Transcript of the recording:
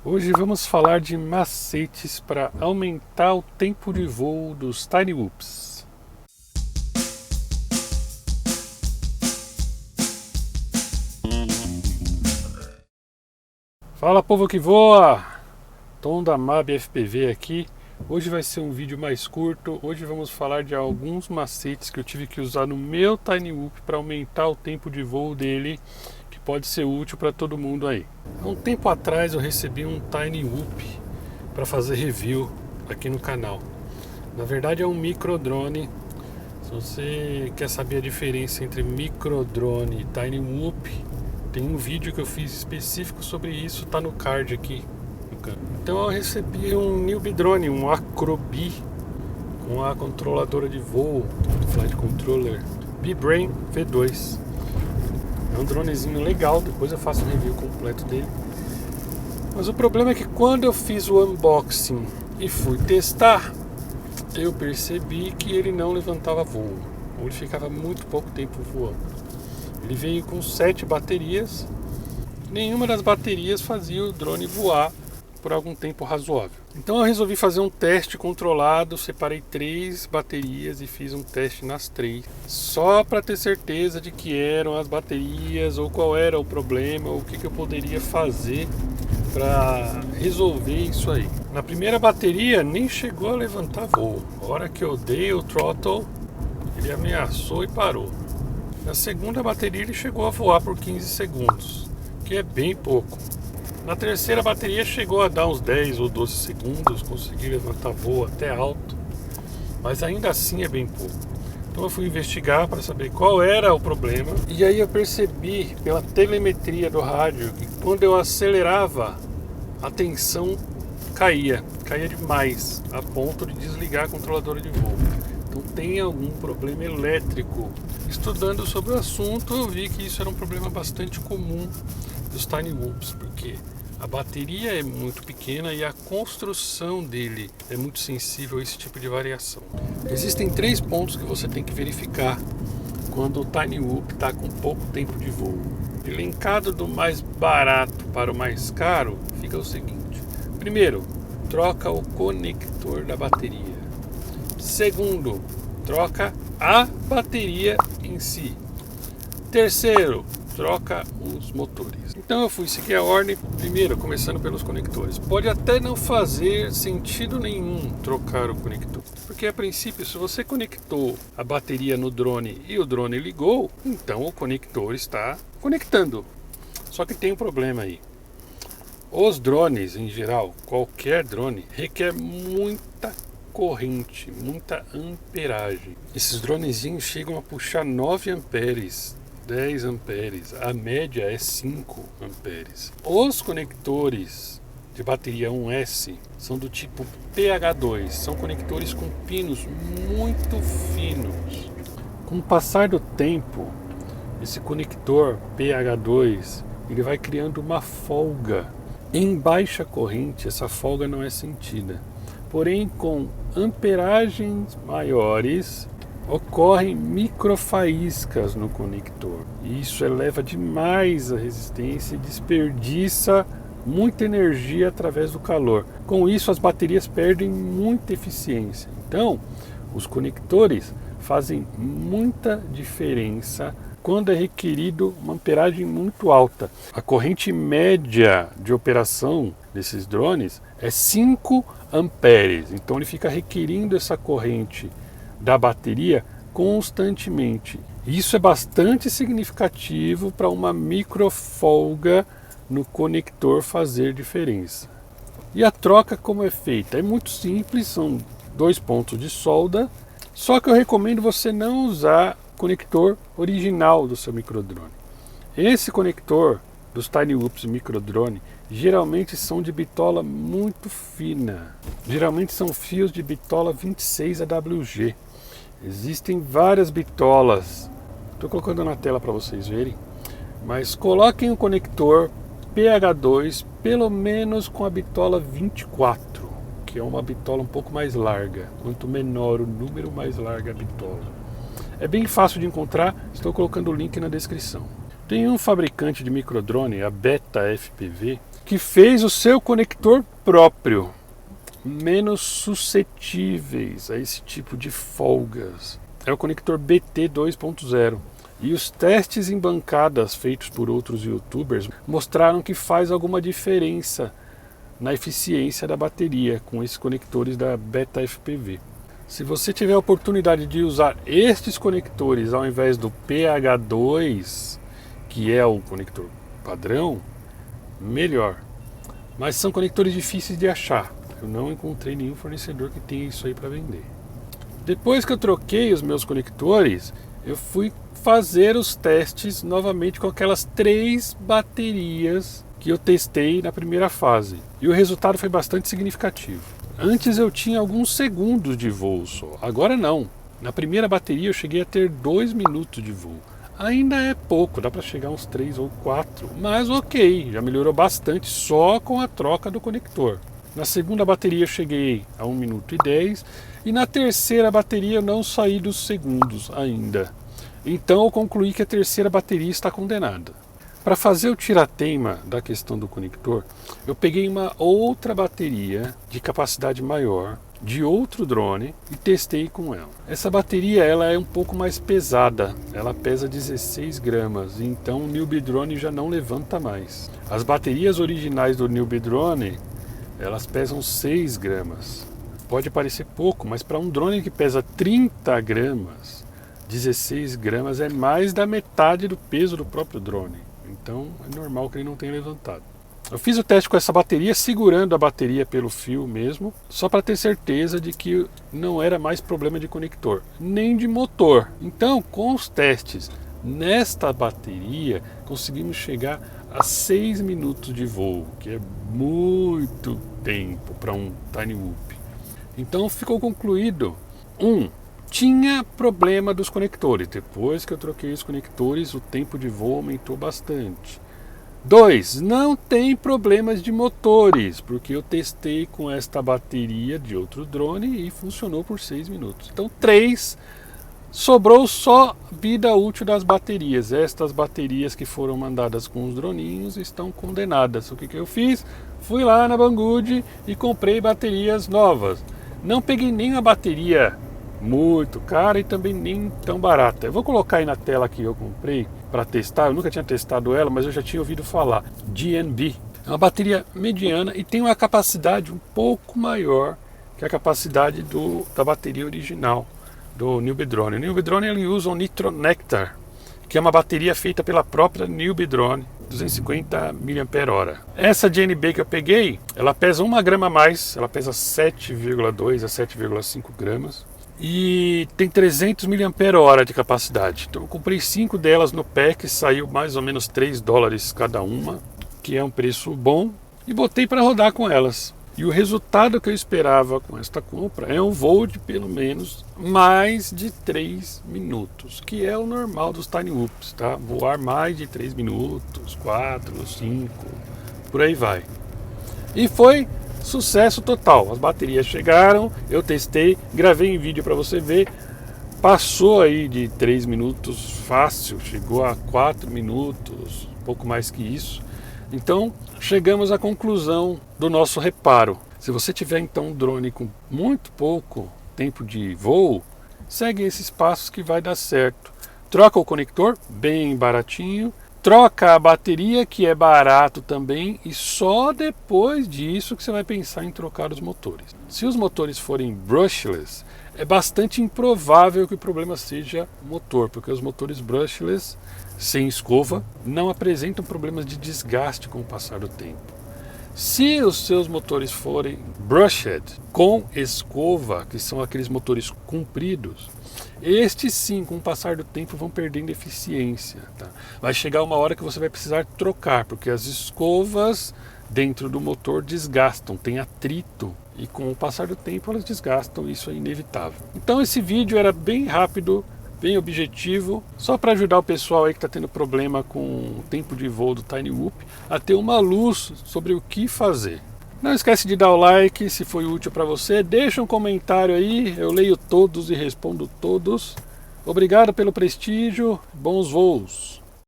Hoje vamos falar de macetes para aumentar o tempo de voo dos Tiny Whoops. Fala, povo que voa! Tom da MAB FPV aqui. Hoje vai ser um vídeo mais curto. Hoje vamos falar de alguns macetes que eu tive que usar no meu Tiny Whoop para aumentar o tempo de voo dele, que pode ser útil para todo mundo aí. Há um tempo atrás eu recebi um Tiny Whoop para fazer review aqui no canal. Na verdade é um microdrone. Se você quer saber a diferença entre microdrone e Tiny Whoop, tem um vídeo que eu fiz específico sobre isso, tá no card aqui. Então eu recebi um newbie drone, um Acrobi, com a controladora de voo, Flight Controller B-Brain V2. É um dronezinho legal, depois eu faço um review completo dele. Mas o problema é que quando eu fiz o unboxing e fui testar, eu percebi que ele não levantava voo, ou ele ficava muito pouco tempo voando. Ele veio com 7 baterias, nenhuma das baterias fazia o drone voar por algum tempo razoável. Então eu resolvi fazer um teste controlado, separei 3 baterias e fiz um teste nas 3, só para ter certeza de que eram as baterias ou qual era o problema, ou o que eu poderia fazer para resolver isso aí. Na primeira bateria nem chegou a levantar voo. A hora que eu dei o throttle, ele ameaçou e parou. Na segunda bateria ele chegou a voar por 15 segundos, que é bem pouco. Na terceira bateria chegou a dar uns 10 ou 12 segundos, consegui levantar voo até alto, mas ainda assim é bem pouco. Então eu fui investigar para saber qual era o problema, e aí eu percebi pela telemetria do rádio que quando eu acelerava, a tensão caía demais, a ponto de desligar a controladora de voo. Então tem algum problema elétrico. Estudando sobre o assunto, eu vi que isso era um problema bastante comum dos Tiny Whoops, porque a bateria é muito pequena e a construção dele é muito sensível a esse tipo de variação. Existem 3 pontos que você tem que verificar quando o Tiny Whoop está com pouco tempo de voo. Elencado do mais barato para o mais caro, fica o seguinte: primeiro, troca o conector da bateria. Segundo, troca a bateria em si. Terceiro, troca os motores. Então eu fui seguir a ordem, primeiro começando pelos conectores. Pode até não fazer sentido nenhum trocar o conector, porque a princípio, se você conectou a bateria no drone e o drone ligou, então o conector está conectando. Só que tem um problema aí. Os drones em geral, qualquer drone, requer muita corrente, muita amperagem. Esses dronezinhos chegam a puxar 9 amperes, 10 amperes, a média é 5 amperes. Os conectores de bateria 1S são do tipo PH2, são conectores com pinos muito finos. Com o passar do tempo, esse conector PH2 ele vai criando uma folga. Em baixa corrente, essa folga não é sentida. Porém, com amperagens maiores, ocorrem microfaíscas no conector. Isso eleva demais a resistência e desperdiça muita energia através do calor. Com isso, as baterias perdem muita eficiência. Então, os conectores fazem muita diferença quando é requerido uma amperagem muito alta. A corrente média de operação desses drones é 5 amperes. Então ele fica requerindo essa corrente da bateria constantemente. Isso é bastante significativo para uma microfolga no conector fazer diferença. E a troca como é feita? É muito simples, são 2 pontos de solda, só que eu recomendo você não usar conector original do seu microdrone. Esse conector dos Tiny Whoops microdrone geralmente são de bitola muito fina. Geralmente são fios de bitola 26 AWG. Existem várias bitolas. Estou colocando na tela para vocês verem. Mas coloquem o conector PH2 pelo menos com a bitola 24, que é uma bitola um pouco mais larga. Quanto menor o número, mais larga a bitola. É bem fácil de encontrar, estou colocando o link na descrição. Tem um fabricante de microdrone, a Beta FPV, que fez o seu conector próprio, menos suscetíveis a esse tipo de folgas. É o conector BT 2.0. E os testes em bancadas feitos por outros youtubers mostraram que faz alguma diferença na eficiência da bateria com esses conectores da Beta FPV. Se você tiver a oportunidade de usar estes conectores ao invés do PH2, que é o conector padrão, melhor. Mas são conectores difíceis de achar. Eu não encontrei nenhum fornecedor que tenha isso aí para vender. Depois que eu troquei os meus conectores, eu fui fazer os testes novamente com aquelas 3 baterias que eu testei na primeira fase. E o resultado foi bastante significativo. Antes eu tinha alguns segundos de voo só, agora não. Na primeira bateria eu cheguei a ter 2 minutos de voo. Ainda é pouco, dá para chegar a uns 3 ou 4, mas ok, já melhorou bastante só com a troca do conector. Na segunda bateria eu cheguei a 1 minuto e 10 e na terceira bateria eu não saí dos segundos ainda. Então eu concluí que a terceira bateria está condenada. Para fazer o tirateima da questão do conector, eu peguei uma outra bateria de capacidade maior, de outro drone, e testei com ela. Essa bateria ela é um pouco mais pesada, ela pesa 16 gramas, então o Newbie Drone já não levanta mais. As baterias originais do Newbie Drone, elas pesam 6 gramas. Pode parecer pouco, mas para um drone que pesa 30 gramas, 16 gramas é mais da metade do peso do próprio drone. Então é normal que ele não tenha levantado. Eu fiz o teste com essa bateria, segurando a bateria pelo fio mesmo, só para ter certeza de que não era mais problema de conector, nem de motor. Então, com os testes nesta bateria, conseguimos chegar a 6 minutos de voo, que é muito tempo para um Tiny Whoop. Então ficou concluído. Tinha problema dos conectores. Depois que eu troquei os conectores, o tempo de voo aumentou bastante. 2. Não tem problemas de motores, porque eu testei com esta bateria de outro drone e funcionou por 6 minutos. Então 3. Sobrou só vida útil das baterias. Estas baterias que foram mandadas com os droninhos estão condenadas. O que eu fiz? Fui lá na Banggood e comprei baterias novas. Não peguei nem a bateria muito cara e também nem tão barata. Eu vou colocar aí na tela que eu comprei para testar. Eu nunca tinha testado ela, mas eu já tinha ouvido falar. GNB. É uma bateria mediana e tem uma capacidade um pouco maior que a capacidade da bateria original do Newbie Drone. O Newbie Drone ele usa um Nitro Nectar, que é uma bateria feita pela própria Newbie Drone, 250 mAh. Essa GNB que eu peguei, ela pesa 1 grama a mais, ela pesa 7,2 a 7,5 gramas. E tem 300 mAh de capacidade. Então eu comprei 5 delas no pack, saiu mais ou menos $3 cada uma, que é um preço bom, e botei para rodar com elas. E o resultado que eu esperava com esta compra é um voo de pelo menos mais de 3 minutos, que é o normal dos Tiny Whoops, tá? Voar mais de 3 minutos, 4, 5, por aí vai. E foi sucesso total. As baterias chegaram, eu testei, gravei em vídeo para você ver. Passou aí de 3 minutos fácil, chegou a 4 minutos, um pouco mais que isso. Então chegamos à conclusão do nosso reparo. Se você tiver então um drone com muito pouco tempo de voo, segue esses passos que vai dar certo. Troca o conector, bem baratinho. Troca a bateria, que é barato também, e só depois disso que você vai pensar em trocar os motores. Se os motores forem brushless, é bastante improvável que o problema seja o motor, porque os motores brushless, sem escova, não apresentam problemas de desgaste com o passar do tempo. Se os seus motores forem brushed com escova, que são aqueles motores compridos, estes sim, com o passar do tempo, vão perdendo eficiência. Tá? Vai chegar uma hora que você vai precisar trocar, porque as escovas dentro do motor desgastam, tem atrito, e com o passar do tempo elas desgastam, isso é inevitável. Então esse vídeo era bem rápido, bem objetivo, só para ajudar o pessoal aí que está tendo problema com o tempo de voo do Tiny Whoop a ter uma luz sobre o que fazer. Não esquece de dar o like se foi útil para você, deixa um comentário aí, eu leio todos e respondo todos. Obrigado pelo prestígio, bons voos!